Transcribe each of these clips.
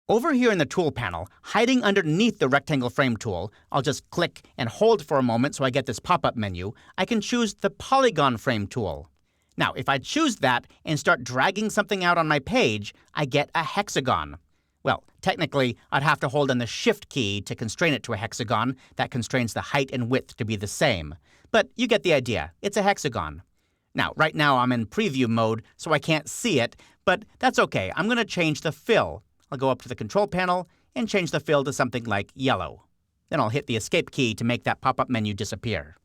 Over here in the tool panel, hiding underneath the rectangle frame tool, I'll just click and hold for a moment so I get this pop-up menu. I can choose the polygon frame tool. Now, if I choose that and start dragging something out on my page, I get a hexagon. Well, technically, I'd have to hold in the Shift key to constrain it to a hexagon. That constrains the height and width to be the same. But you get the idea. It's a hexagon. Now, right now I'm in preview mode, so I can't see it, but that's okay. I'm going to change the fill. I'll go up to the control panel and change the fill to something like yellow. Then I'll hit the escape key to make that pop-up menu disappear.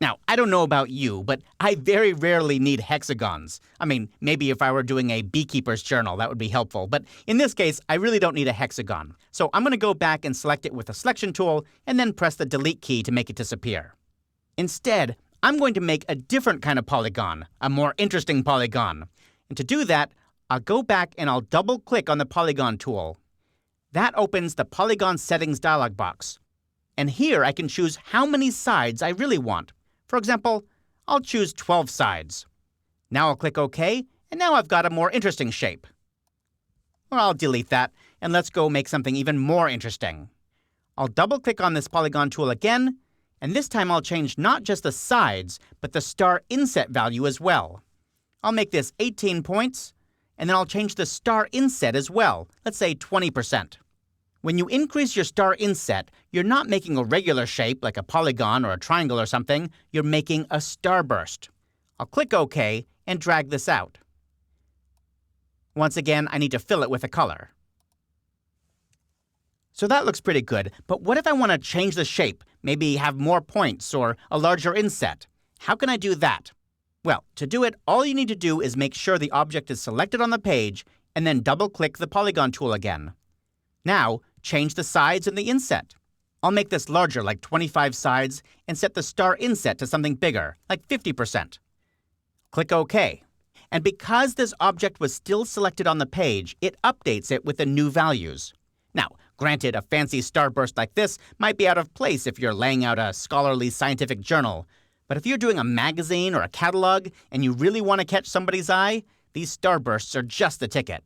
Now, I don't know about you, but I very rarely need hexagons. I mean, maybe if I were doing a beekeeper's journal, that would be helpful. But in this case, I really don't need a hexagon. So I'm going to go back and select it with the selection tool and then press the delete key to make it disappear. Instead, I'm going to make a different kind of polygon, a more interesting polygon. And to do that, I'll go back and I'll double-click on the polygon tool. That opens the polygon settings dialog box. And here I can choose how many sides I really want. For example, I'll choose 12 sides. Now I'll click OK, and now I've got a more interesting shape. Or I'll delete that, and let's go make something even more interesting. I'll double-click on this polygon tool again, and this time I'll change not just the sides, but the star inset value as well. I'll make this 18 points, and then I'll change the star inset as well, let's say 20%. When you increase your star inset, you're not making a regular shape like a polygon or a triangle or something, you're making a starburst. I'll click OK and drag this out. Once again, I need to fill it with a color. So that looks pretty good, but what if I want to change the shape, maybe have more points or a larger inset? How can I do that? Well, to do it, all you need to do is make sure the object is selected on the page and then double-click the polygon tool again. Now, change the sides and the inset. I'll make this larger, like 25 sides, and set the star inset to something bigger, like 50%. Click OK. And because this object was still selected on the page, it updates it with the new values. Now, granted, a fancy starburst like this might be out of place if you're laying out a scholarly scientific journal. But if you're doing a magazine or a catalog and you really want to catch somebody's eye, these starbursts are just the ticket.